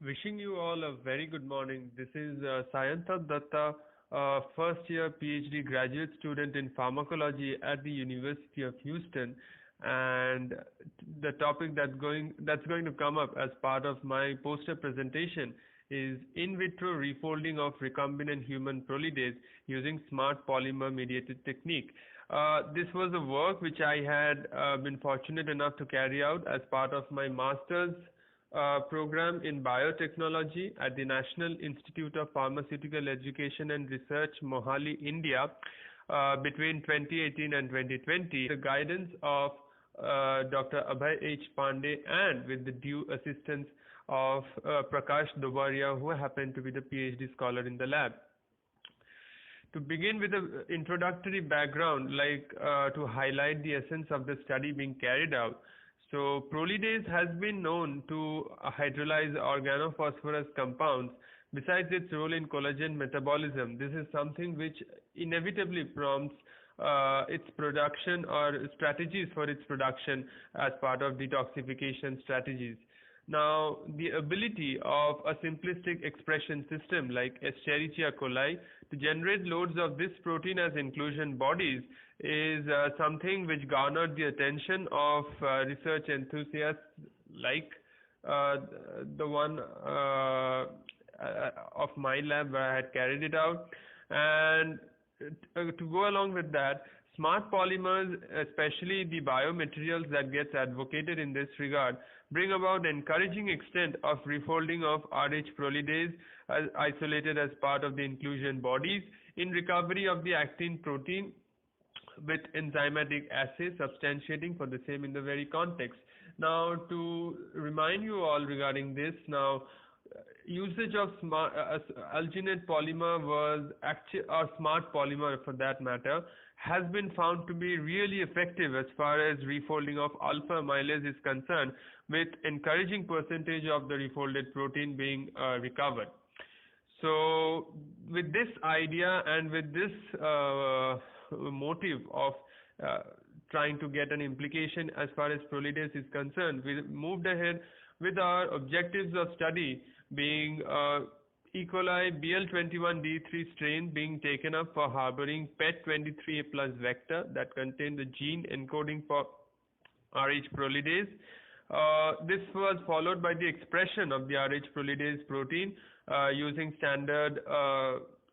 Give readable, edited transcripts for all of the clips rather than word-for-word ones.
Wishing you all a very good morning. This is Sayantak Datta, first year PhD graduate student in pharmacology at the University of Houston. And the topic that's going to come up as part of my poster presentation is in vitro refolding of recombinant human prolidase using smart polymer mediated technique. This was a work which I had been fortunate enough to carry out as part of my master's program in biotechnology at the National Institute of Pharmaceutical Education and Research, Mohali, India, between 2018 and 2020. The guidance of Dr. Abhay H. Pandey and with the due assistance of Prakash Dobaria, who happened to be the PhD scholar in the lab. To begin with the introductory background, to highlight the essence of the study being carried out. So prolidase has been known to hydrolyze organophosphorus compounds. Besides its role in collagen metabolism, this is something which inevitably prompts its production or strategies for its production as part of detoxification strategies. Now, the ability of a simplistic expression system like Escherichia coli to generate loads of this protein as inclusion bodies is something which garnered the attention of research enthusiasts like the one of my lab where I had carried it out. And to go along with that, smart polymers, especially the biomaterials that gets advocated in this regard, bring about encouraging extent of refolding of Rh prolidase isolated as part of the inclusion bodies in recovery of the actin protein with enzymatic assay substantiating for the same in the very context. Now, to remind you all regarding this, now usage of alginate polymer was actually, or smart polymer for that matter, has been found to be really effective as far as refolding of alpha amylase is concerned, with encouraging percentage of the refolded protein being recovered. So with this idea and with this motive of trying to get an implication as far as prolidase is concerned, we moved ahead with our objectives of study being E. coli BL21D3 strain being taken up for harboring PET23A plus vector that contained the gene encoding for Rh prolidase. This was followed by the expression of the Rh prolidase protein using standard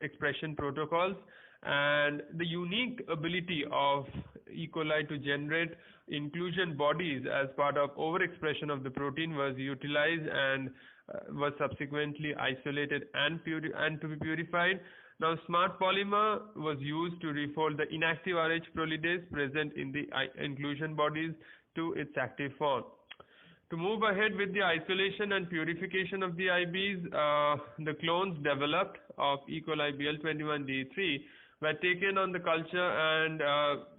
expression protocols, and the unique ability of E. coli to generate inclusion bodies as part of overexpression of the protein was utilized and was subsequently isolated and to be purified. Now, smart polymer was used to refold the inactive Rh prolidase present in the inclusion bodies to its active form. To move ahead with the isolation and purification of the IBs, the clones developed of E. coli BL21D3 were taken on the culture and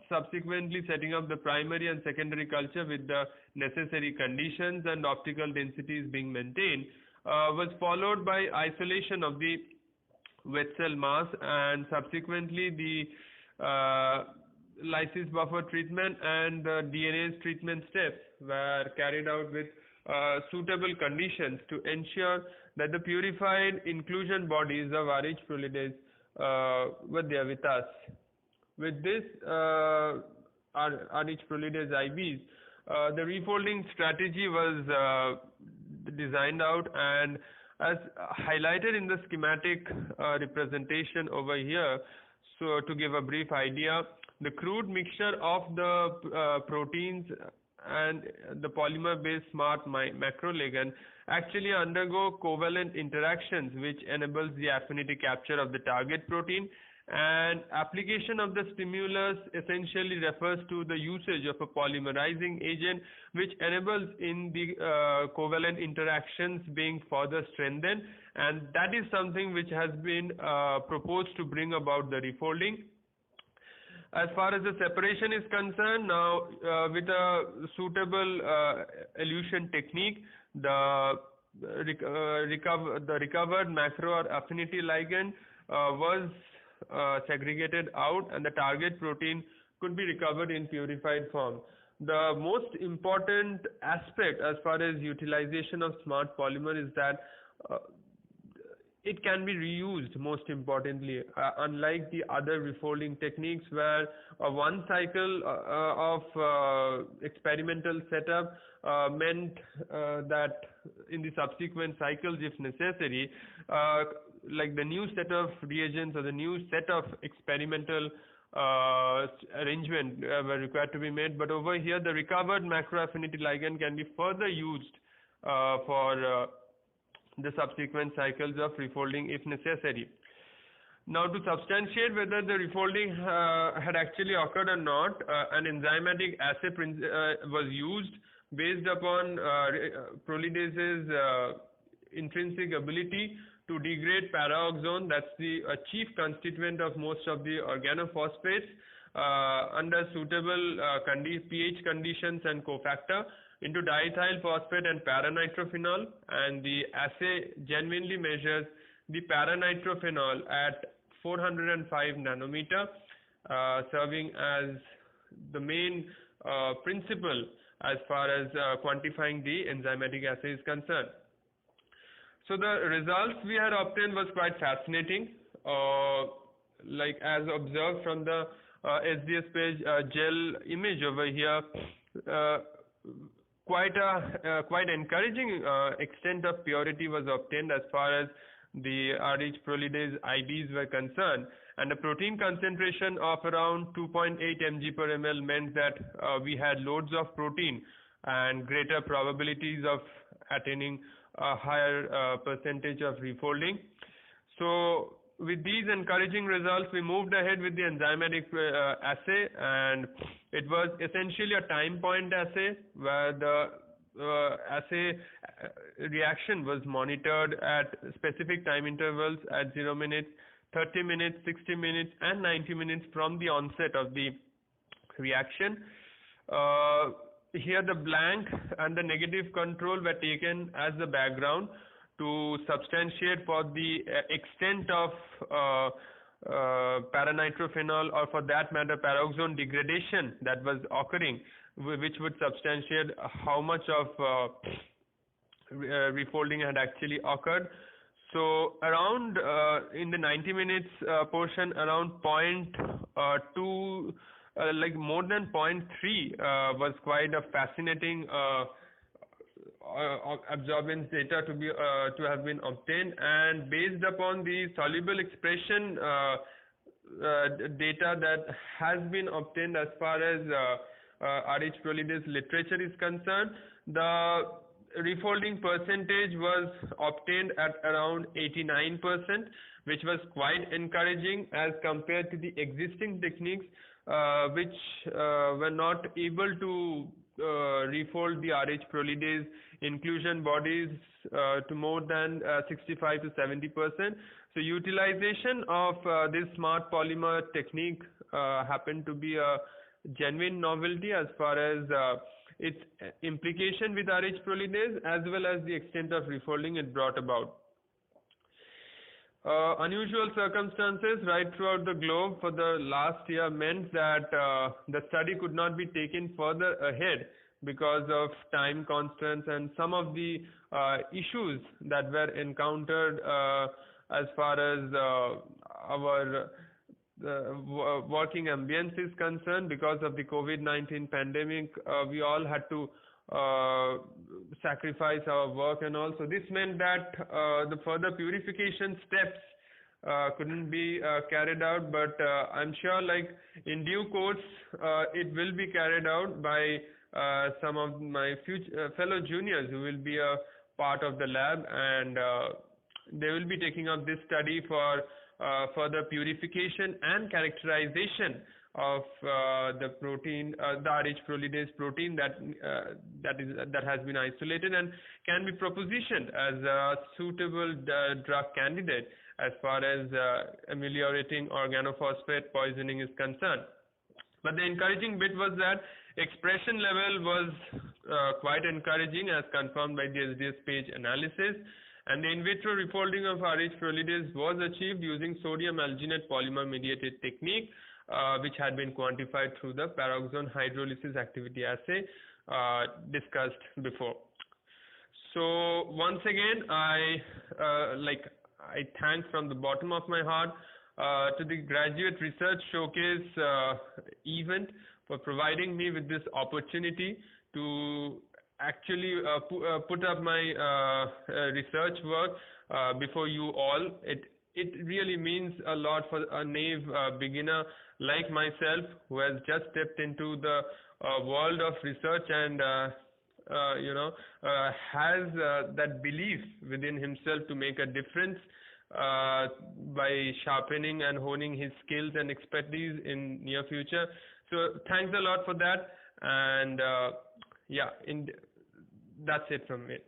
subsequently setting up the primary and secondary culture with the necessary conditions and optical densities being maintained was followed by isolation of the wet cell mass, and subsequently the lysis buffer treatment and the DNase treatment steps were carried out with suitable conditions to ensure that the purified inclusion bodies of Rh prolidase were there with us. With this Rh prolidase IBs, the refolding strategy was designed out, and as highlighted in the schematic representation over here. So to give a brief idea, the crude mixture of the proteins and the polymer-based smart macroligand actually undergo covalent interactions which enables the affinity capture of the target protein, and application of the stimulus essentially refers to the usage of a polymerizing agent which enables in the covalent interactions being further strengthened, and that is something which has been proposed to bring about the refolding. As far as the separation is concerned, now with a suitable elution technique, the recovered macro or affinity ligand was segregated out, and the target protein could be recovered in purified form. the most important aspect as far as utilization of smart polymer is that uh, it can be reused, most importantly, unlike the other refolding techniques where one cycle of experimental setup meant that in the subsequent cycles, if necessary, uh, like the new set of reagents or the new set of experimental arrangement were required to be made. But over here, the recovered macro affinity ligand can be further used for the subsequent cycles of refolding if necessary. Now, to substantiate whether the refolding had actually occurred or not, an enzymatic assay was used based upon prolidase's intrinsic ability to degrade paraoxone, that's the chief constituent of most of the organophosphates, under suitable pH conditions and cofactor, into diethyl phosphate and paranitrophenol, and the assay genuinely measures the paranitrophenol at 405 nanometer, serving as the main principle as far as quantifying the enzymatic assay is concerned. So the results we had obtained was quite fascinating, like as observed from the SDS page gel image over here. Quite encouraging extent of purity was obtained as far as the RH prolidase IDs were concerned, and a protein concentration of around 2.8 mg per ml meant that we had loads of protein and greater probabilities of attaining a higher percentage of refolding. So with these encouraging results, we moved ahead with the enzymatic assay, and it was essentially a time point assay where the assay reaction was monitored at specific time intervals at 0 minutes, 30 minutes, 60 minutes and 90 minutes from the onset of the reaction. Here the blank and the negative control were taken as the background to substantiate for the extent of paranitrophenol, or for that matter paraoxone degradation that was occurring, which would substantiate how much of refolding had actually occurred. So around in the 90 minutes portion, around 0.2 like more than 0.3 was quite a fascinating absorbance data to have been obtained, and based upon the soluble expression data that has been obtained as far as RH prolidase literature is concerned, the refolding percentage was obtained at around 89%, which was quite encouraging as compared to the existing techniques which were not able to refold the RH prolidase inclusion bodies to more than 65 to 70%. So utilization of this smart polymer technique happened to be a genuine novelty as far as its implication with RH prolidase as well as the extent of refolding it brought about. Unusual circumstances right throughout the globe for the last year meant that the study could not be taken further ahead because of time constraints and some of the issues that were encountered as far as our working ambience is concerned. Because of the COVID-19 pandemic, we all had to sacrifice our work and all. So this meant that the further purification steps couldn't be carried out, but I'm sure like in due course it will be carried out by some of my fellow juniors who will be a part of the lab, and they will be taking up this study for further purification and characterization of the protein, the RH prolidase protein that has been isolated and can be propositioned as a suitable drug candidate as far as ameliorating organophosphate poisoning is concerned. But the encouraging bit was that expression level was quite encouraging as confirmed by the SDS page analysis, and the in vitro refolding of RH prolidase was achieved using sodium alginate polymer mediated technique which had been quantified through the peroxone hydrolysis activity assay discussed before. So once again, I thank from the bottom of my heart to the Graduate Research Showcase event for providing me with this opportunity to actually put up my research work before you all. It really means a lot for a naive beginner like myself who has just stepped into the world of research and has that belief within himself to make a difference by sharpening and honing his skills and expertise in near future. So thanks a lot for that, and that's it from me.